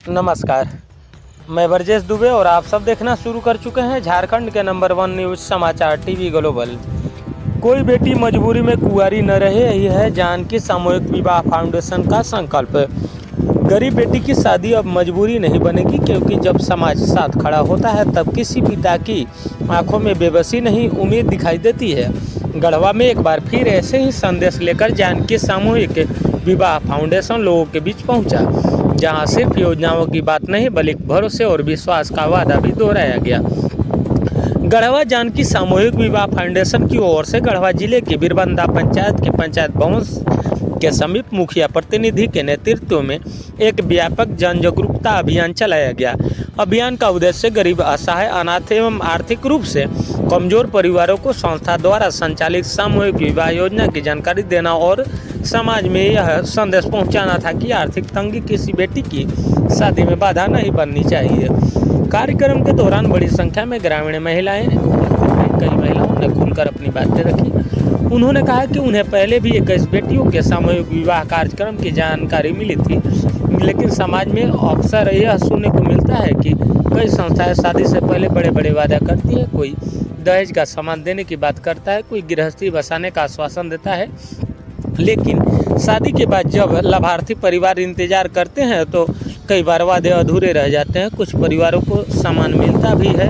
नमस्कार, मैं ब्रजेश दुबे और आप सब देखना शुरू कर चुके हैं झारखंड के नंबर 1 न्यूज़ समाचार टीवी ग्लोबल। कोई बेटी मजबूरी में कुंवारी न रहे, यही है जानकी सामूहिक विवाह फाउंडेशन का संकल्प। गरीब बेटी की शादी अब मजबूरी नहीं बनेगी, क्योंकि जब समाज साथ खड़ा होता है तब किसी पिता की आंखों में बेबसी नहीं, उम्मीद दिखाई देती है। गढ़वा में एक बार फिर ऐसे ही संदेश लेकर जानकी सामूहिक विवाह फाउंडेशन लोगों के बीच पहुंचा, जहां सिर्फ योजनाओं की बात नहीं बल्कि भरोसे और विश्वास का वादा भी दोहराया गया। गढ़वा जानकी सामूहिक विवाह फाउंडेशन की ओर से गढ़वा जिले के बिरबंदा पंचायत के पंचायत भवन के समीप मुखिया प्रतिनिधि के नेतृत्व में एक व्यापक जन जागरूकता अभियान चलाया गया। अभियान का उद्देश्य गरीब, असहाय, अनाथ एवं आर्थिक रूप से कमजोर परिवारों को संस्था द्वारा संचालित सामूहिक विवाह योजना की जानकारी देना और समाज में यह संदेश पहुंचाना था कि आर्थिक तंगी किसी बेटी की शादी में बाधा नहीं बननी चाहिए। कार्यक्रम के दौरान बड़ी संख्या में ग्रामीण महिलाएं, कई महिलाओं ने खुलकर अपनी बातें रखी। उन्होंने कहा कि उन्हें पहले भी 21 बेटियों के सामूहिक विवाह कार्यक्रम की जानकारी मिली थी, लेकिन समाज में अक्सर यह सुनने को मिलता है कि कई संस्थाएं शादी से पहले बड़े बड़े वादा करती है। कोई दहेज का सामान देने की बात करता है, कोई गृहस्थी बसाने का आश्वासन देता है, लेकिन शादी के बाद जब लाभार्थी परिवार इंतजार करते हैं तो कई बार वादे अधूरे रह जाते हैं। कुछ परिवारों को सामान मिलता भी है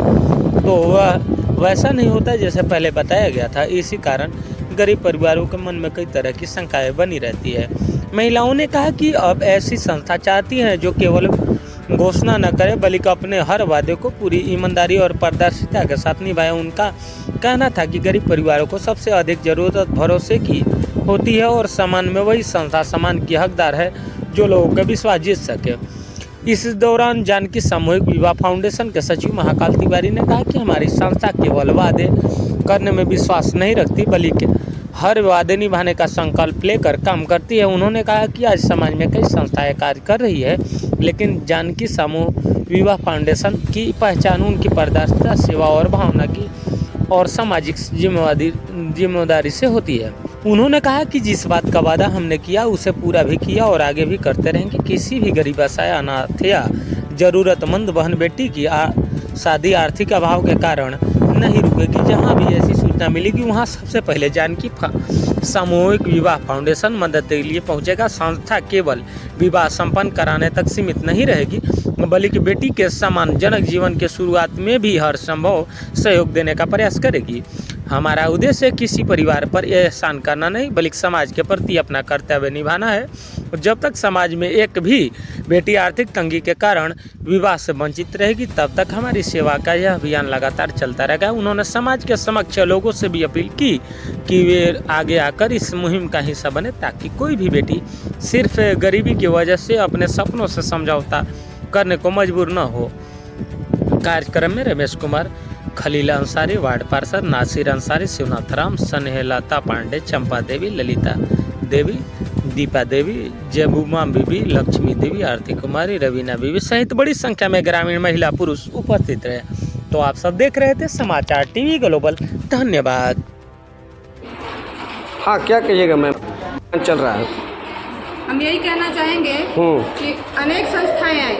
तो वह वैसा नहीं होता जैसे पहले बताया गया था। इसी कारण गरीब परिवारों के मन में कई तरह की शंकाएं बनी रहती है। महिलाओं ने कहा कि अब ऐसी संस्था चाहती हैं जो केवल घोषणा न करे बल्कि अपने हर वादे को पूरी ईमानदारी और पारदर्शिता के साथ निभाए। उनका कहना था कि गरीब परिवारों को सबसे अधिक जरूरत भरोसे की होती है और समाज में वही संस्था सम्मान की हकदार है जो लोगों का विश्वास जीत सके। इस दौरान जानकी सामूहिक विवाह फाउंडेशन के सचिव महाकाल तिवारी ने कहा कि हमारी संस्था केवल वादे करने में विश्वास नहीं रखती बल्कि हर वादे निभाने का संकल्प लेकर काम करती है। उन्होंने कहा कि आज समाज में कई संस्थाएं कार्य कर रही है, लेकिन जानकी सामूहिक विवाह फाउंडेशन की पहचान उनकी पारदर्शिता, सेवा और भावना की और सामाजिक जिम्मेदारी से होती है। उन्होंने कहा कि जिस बात का वादा हमने किया उसे पूरा भी किया और आगे भी करते रहेंगे। किसी भी गरीब, असहाय, अनाथ या जरूरतमंद बहन बेटी की शादी आर्थिक अभाव के कारण नहीं रुकेगी। जहां भी ऐसी सूचना मिलेगी वहां सबसे पहले जानकी सामूहिक विवाह फाउंडेशन मदद के लिए पहुंचेगा। संस्था केवल विवाह संपन्न कराने तक सीमित नहीं रहेगी बल्कि बेटी के सम्मानजनक जीवन के शुरुआत में भी हर संभव सहयोग देने का प्रयास करेगी। हमारा उद्देश्य किसी परिवार पर एहसान करना नहीं बल्कि समाज के प्रति अपना कर्तव्य निभाना है। जब तक समाज में एक भी बेटी आर्थिक तंगी के कारण विवाह से वंचित रहेगी तब तक हमारी सेवा का यह अभियान लगातार चलता रहेगा। उन्होंने समाज के समक्ष लोगों से भी अपील की कि वे आगे आकर इस मुहिम का हिस्सा बने ताकि कोई भी बेटी सिर्फ गरीबी की वजह से अपने सपनों से समझौता करने को मजबूर न हो। कार्यक्रम में रमेश कुमार, खलील अंसारी, वार्ड पार्षद नासिर अंसारी, शिवनाथ राम, स्नेहलता पांडे, चंपा देवी, ललिता देवी, दीपा देवी, जबुमा बीबी, लक्ष्मी देवी, आरती कुमारी, रवीना बीबी सहित बड़ी संख्या में ग्रामीण महिला पुरुष उपस्थित रहे। तो आप सब देख रहे थे समाचार टीवी ग्लोबल। धन्यवाद। हाँ, क्या कहिएगा मैम, चल रहा है? हम यही कहना चाहेंगे कि अनेक संस्थाएं आई,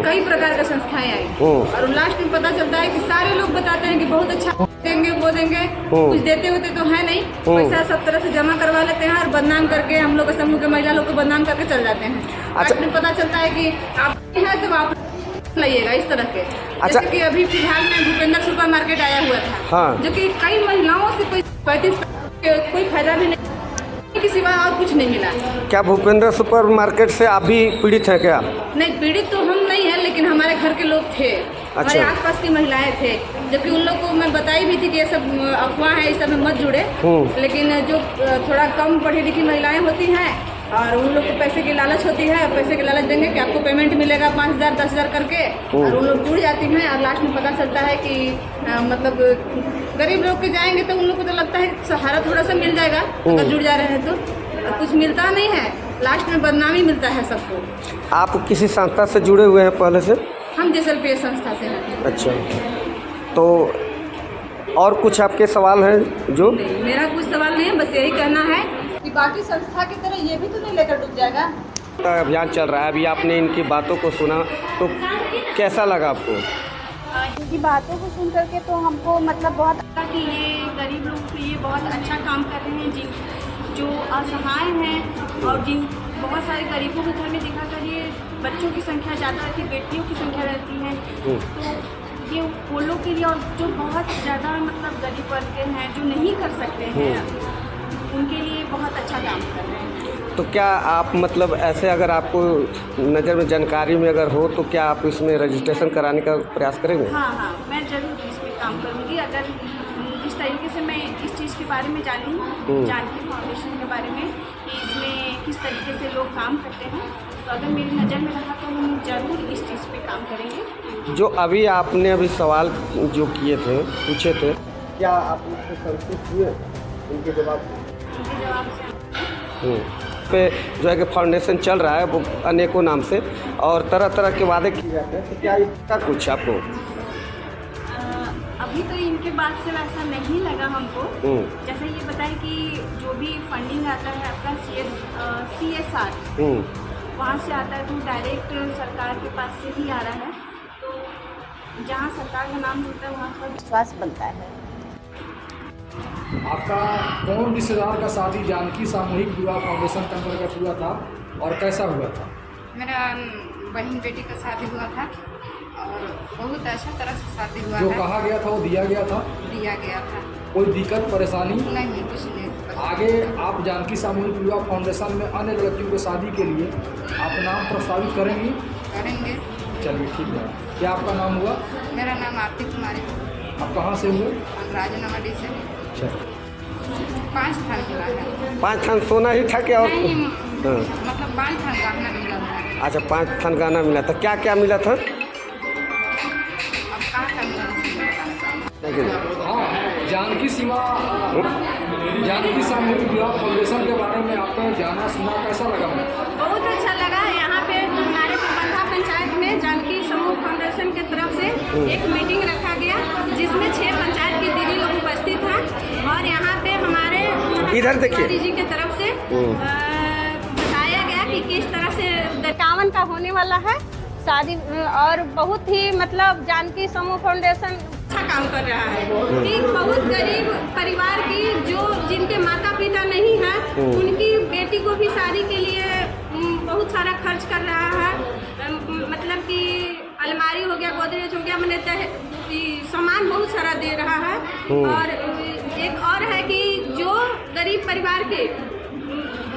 कई प्रकार की संस्थाएं आई और लास्ट में पता चलता है कि सारे लोग बताते हैं कि बहुत अच्छा देंगे, वो देंगे, कुछ देते होते तो है नहीं, पैसा सब तरह से जमा करवा लेते हैं और बदनाम करके हम लोग समूह के महिला लोग को बदनाम करके चल जाते हैं। लास्ट में पता चलता है कि आप है तो आप लाइएगा इस तरह के। जैसे कि अभी फिलहाल में भूपेंद्र सुपर मार्केट आया हुआ था, जो कि कई महिलाओं से कोई फायदा भी नहीं के सिवा और कुछ नहीं मिला। क्या भूपेंद्र सुपर मार्केट से आप भी पीड़ित हैं क्या? नहीं, पीड़ित तो हम नहीं है, लेकिन हमारे घर के लोग थे। हमारे आसपास की महिलाएं थे, जबकि उन लोग को मैं बताई भी थी कि ये सब अफवाह है, इस सब में मत जुड़े। लेकिन जो थोड़ा कम पढ़ी लिखी महिलाएं होती हैं और उन लोग को पैसे की लालच होती है, पैसे की लालच देंगे कि आपको पेमेंट मिलेगा 5,000 10,000 करके, और उन लोग जुड़ जाती हैं और लास्ट में पता चलता है कि मतलब गरीब लोग के जाएंगे तो उन लोग को तो लगता है सहारा थोड़ा सा मिल जाएगा अगर जुड़ जा रहे हैं तो कुछ मिलता नहीं है, लास्ट में बदनामी मिलता है सबको। आप किसी संस्था से जुड़े हुए हैं पहले से? हम जैसलमेर संस्था से हैं। अच्छा, तो और कुछ आपके सवाल हैं? जो मेरा कुछ सवाल नहीं है, बस यही कहना है कि बाकी संस्था की तरह ये भी तो नहीं लेकर डूब जाएगा। अभियान चल रहा है, अभी आपने इनकी बातों को सुना तो कैसा लगा आपको? इनकी बातों को सुन करके तो हमको मतलब बहुत कि ये गरीब लोगों के लिए बहुत अच्छा काम कर रहे हैं, जिन जो असहाय हैं और जिन बहुत सारे गरीबों के घर में देखा कर ये बच्चों की संख्या ज़्यादा रहती है, बेटियों की संख्या रहती है, तो ये वो लोग के लिए और जो बहुत ज़्यादा मतलब गरीब वर्ग के हैं जो नहीं कर सकते हैं उनके लिए बहुत अच्छा काम कर रहे हैं। तो क्या आप मतलब ऐसे अगर आपको नज़र में जानकारी में अगर हो तो क्या आप इसमें रजिस्ट्रेशन कराने का प्रयास करेंगे? हाँ हाँ, मैं ज़रूर इस पर काम करूँगी। अगर इस तरीके से मैं इस चीज़ के बारे में जानी जानकी फाउंडेशन के बारे में कि इसमें किस तरीके से लोग काम करते हैं, तो अगर मेरी नज़र में रहा तो हम ज़रूर इस चीज़ पे काम करेंगे। जो अभी आपने अभी सवाल जो किए थे पूछे थे, क्या आप उससे संतुष्ट हुए उनके जवाब से? उनके जवाब से पे जो है कि फाउंडेशन चल रहा है वो अनेकों नाम से और तरह तरह के वादे किए जाते हैं, तो क्या इसका कुछ आपको? अभी तो इनके बाद से ऐसा नहीं लगा हमको। जैसे ये बताए कि जो भी फंडिंग आता है आपका CSR वहाँ से आता है, तो डायरेक्ट सरकार के पास से ही आ रहा है, तो जहाँ सरकार का नाम होता है वहाँ पर विश्वास बनता है। आपका कौन रिश्तेदार का शादी जानकी सामूहिक विवाह फाउंडेशन के अंतर्गत हुआ था और कैसा हुआ था? मेरा बहन बेटी का शादी हुआ था और बहुत अच्छा तरह से शादी हुआ जो है। कहा गया था वो दिया गया था? दिया गया था। कोई दिक्कत परेशानी नहीं, कुछ नहीं। आगे आप जानकी सामूहिक विवाह फाउंडेशन में अन्य लड़कियों की शादी के लिए आप नाम प्रस्तावित करेंगी? करेंगे। चलिए ठीक है। क्या आपका नाम हुआ? मेरा नाम आरती कुमारी। आप कहाँ से हुए? राजनवाड़ी से। चलिए। 5 थान मिला है। 5 थान सोना ही था क्या और? नहीं, हाँ। मतलब 5 थान गहना मिला था। अच्छा, 5 थान गहना मिला था, क्या क्या मिला था? अब कहाँ का मिला? हाँ, जानकी सामूहिक विवाह फाउंडेशन के बारे में आपको जाना सुना कैसा लगा? बहुत अच्छा लगा। यहाँ पे हमारे प्रबंधा पंचायत में जानकी समूह फाउंडेशन की तरफ से एक मीटिंग रखा गया जिसमें 6 पंचायत की दीदी लोग उपस्थित हैं और यहाँ पे हमारे इधर देखिए जी की तरफ से बताया गया कि किस तरह से 51 का होने वाला है शादी और बहुत ही मतलब जानकी समूह फाउंडेशन अच्छा काम कर रहा है कि बहुत गरीब परिवार की जो जिनके माता पिता नहीं हैं उनकी बेटी को भी शादी के लिए बहुत सारा खर्च कर रहा है। मतलब कि अलमारी हो गया, गोदरेज हो गया, मैंने सामान बहुत सारा दे रहा है। और एक और है कि जो गरीब परिवार के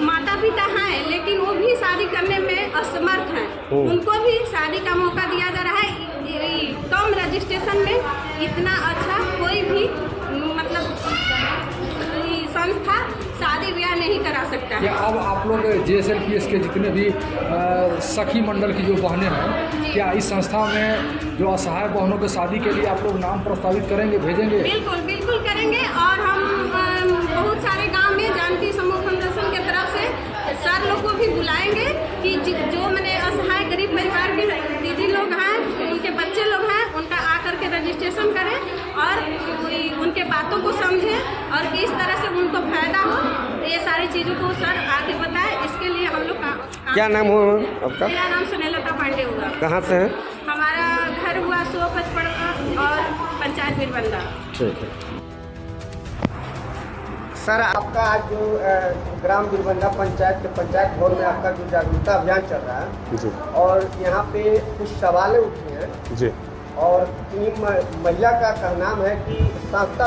माता पिता हैं लेकिन वो भी शादी करने में असमर्थ हैं, उनको भी शादी का मौका दिया जा रहा है। कम रजिस्ट्रेशन में इतना अच्छा कोई भी मतलब संस्था शादी ब्याह नहीं करा सकता है। क्या अब आप लोग JSLPS के जितने भी सखी मंडल की जो बहनें हैं, क्या इस संस्था में जो असहाय बहनों के शादी के लिए आप लोग नाम प्रस्तावित करेंगे, भेजेंगे? बिल्कुल बिल्कुल करेंगे। और हम बहुत सारे गांव में जानकी समूह फाउंडेशन की तरफ से सर लोग को भी बुलाएंगे कि जो मैंने असहाय गरीब परिवार के दीदी लोग हैं, उनके बच्चे लोग हैं, उनका आकर के रजिस्ट्रेशन करें और उनके बातों को समझें और किस तरह से उनको फायदा हो, ये सारी चीज़ों को सर आगे बताएं। इसके लिए हम लोग क्या नाम हो आपका? मेरा नाम सुनीलता पांडे हुआ। कहाँ से है? हमारा घर हुआ 155 और पंचायत बीरबंदा। ठीक है सर, आपका आज जो ग्राम बीरबंदा पंचायत के पंचायत भवन में आपका जो जागरूकता अभियान चल रहा है जी, और यहाँ पे कुछ सवालें उठी हैं जी, और महिला का कहना है कि संस्था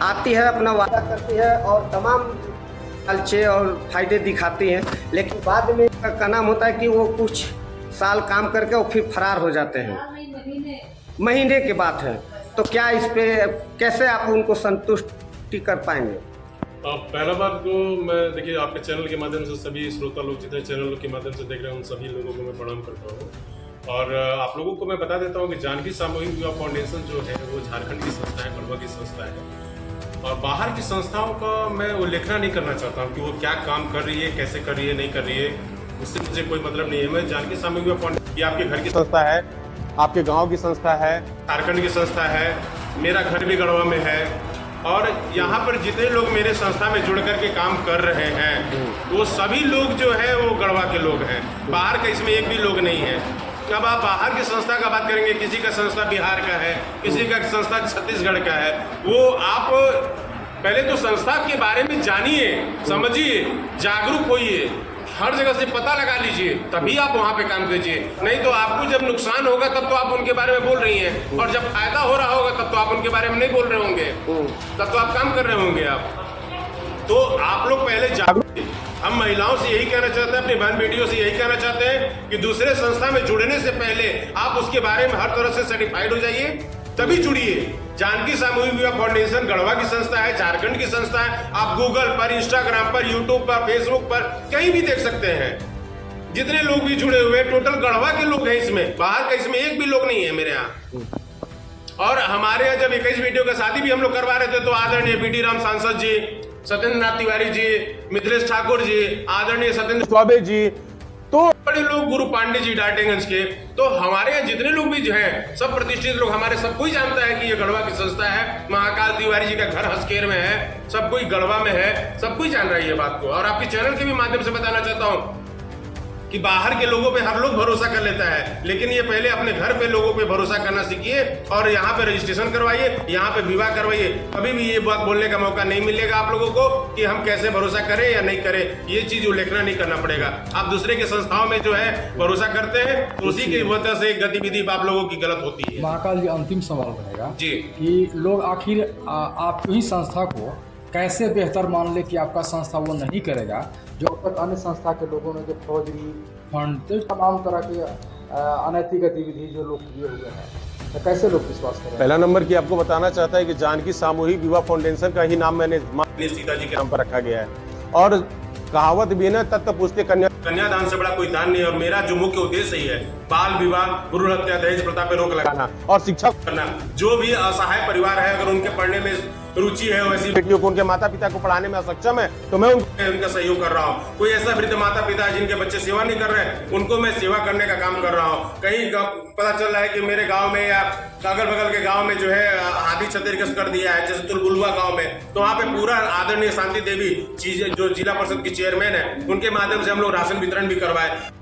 आती है, अपना वादा करती है और तमाम लालचे और फायदे दिखाती हैं, लेकिन बाद में का नाम होता है कि वो कुछ साल काम करके और फिर फरार हो जाते हैं। महीने की बात है, तो क्या इस पे कैसे आप उनको संतुष्टि कर पाएंगे? पहला बात को मैं देखिए आपके चैनल के माध्यम से सभी श्रोता लोग जितने चैनल के माध्यम से देख रहे हैं उन सभी लोगों को मैं प्रणाम करता हूँ। और आप लोगों को मैं बता देता हूँ कि जानकी सामूहिक विवाह फाउंडेशन जो है वो झारखंड की संस्था है, गढ़वा की संस्था है। और बाहर की संस्थाओं का मैं उल्लेखना नहीं करना चाहता हूँ कि वो क्या काम कर रही है, कैसे कर रही है, नहीं कर रही है, उससे मुझे कोई मतलब नहीं है। मैं जानकी सामूहिक विवाह फाउंडेशन ये आपके घर की संस्था है, आपके गाँव की संस्था है, झारखंड की संस्था है, मेरा घर भी गढ़वा में है और यहाँ पर जितने लोग मेरे संस्था में जुड़ करके काम कर रहे हैं वो सभी लोग जो है वो गढ़वा के लोग हैं, बाहर का इसमें एक भी लोग नहीं है। अब आप बाहर की संस्था का बात करेंगे, किसी का संस्था बिहार का है, किसी का संस्था छत्तीसगढ़ का है, वो आप पहले तो संस्था के बारे में जानिए, समझिए, जागरूक होइए, हर जगह से पता लगा लीजिए, तभी आप वहाँ पे काम कीजिए। नहीं तो आपको जब नुकसान होगा तब तो आप उनके बारे में बोल रही हैं, और जब फायदा हो रहा होगा तब तो आप उनके बारे में नहीं बोल रहे होंगे, तब तो आप काम कर रहे होंगे। आप तो आप लोग पहले जागरूक। हम महिलाओं से यही कहना चाहते हैं, अपनी बहन बेटियों से यही कहना चाहते हैं कि दूसरे संस्था में जुड़ने से पहले आप उसके बारे में हर तरह से सर्टिफाइड हो जाइए, तभी जुड़िए। जानकी सामूहिक विवाह फाउंडेशन गढ़वा की संस्था है, झारखंड की संस्था है। आप गूगल पर, इंस्टाग्राम पर, यूट्यूब पर, फेसबुक पर कहीं भी देख सकते हैं। जितने लोग भी जुड़े हुए टोटल गढ़वा के लोग हैं इसमें, बाहर का इसमें एक भी लोग नहीं है मेरे यहाँ। और हमारे यहाँ जब 21 बेटियों का शादी भी हम लोग करवा रहे थे तो आदरणीय बीडी राम सांसद जी, सत्येंद्र नाथ तिवारी जी, मिथिलेश ठाकुर जी, आदरणीय सत्येंद्र स्वाबे जी, तो बड़े लोग, गुरु पांडे जी डाल्टनगंज के, तो हमारे यहाँ जितने लोग भी जो हैं सब प्रतिष्ठित लोग, हमारे सब कोई जानता है कि ये गढ़वा की संस्था है। महाकाल तिवारी जी का घर हसकेर में है, सब कोई गढ़वा में है, सब कोई जान रहा है ये बात को। और आपके चैनल के भी माध्यम से बताना चाहता हूँ कि बाहर के लोगों पे हर लोग भरोसा कर लेता है, लेकिन ये पहले अपने घर पे लोगों पे भरोसा करना सीखिए और यहाँ पे रजिस्ट्रेशन करवाइए, यहाँ पे विवाह करवाइए। कभी भी ये बात बोलने का मौका नहीं मिलेगा आप लोगों को कि हम कैसे भरोसा करें या नहीं करें, ये चीज उल्लेखना नहीं करना पड़ेगा। आप दूसरे के संस्थाओं में जो है भरोसा करते हैं तो उसी की वजह से गतिविधि आप लोगों की गलत होती है। महाकाल जी, अंतिम सवाल रहेगा जी कि लोग आखिर आपकी संस्था को कैसे बेहतर मान ले कि आपका संस्था वो नहीं करेगा जो अब तक अन्य संस्था के लोगों ने जो फौजरी फंड तो तमाम तरह के अनैतिक गतिविधि जो लोग किए हुए हैं, तो कैसे लोग विश्वास करें? पहला नंबर की आपको बताना चाहता है कि जानकी सामूहिक विवाह फाउंडेशन का ही नाम मैंने सीता जी के नाम पर रखा गया है। और कहावत भी ना, तत्व पूछते कन्यादान से बड़ा कोई दान नहीं है। और मेरा जो मुख्य उद्देश्य ही है बाल विवाह, भ्रूण हत्या, दहेज प्रथा पे रोक लगाना और शिक्षा करना। जो भी असहाय परिवार है, अगर उनके पढ़ने में रुचि है, वैसी बेटियों को उनके माता पिता को पढ़ाने में असक्षम है तो मैं उनका सहयोग कर रहा हूँ। कोई ऐसा वृद्ध माता पिता जिनके बच्चे सेवा नहीं कर रहे हैं, उनको मैं सेवा करने का काम कर रहा हूँ। कहीं पता चल रहा है कि मेरे गांव में या अगल बगल के गांव में जो है आधी क्षतिग्रस्त कर दिया है, जैसे तुलबुलवा गांव में, तो वहाँ पे पूरा आदरणीय शांति देवी जो जिला परिषद की चेयरमैन है, उनके माध्यम से हम लोग राशन वितरण भी करवाए।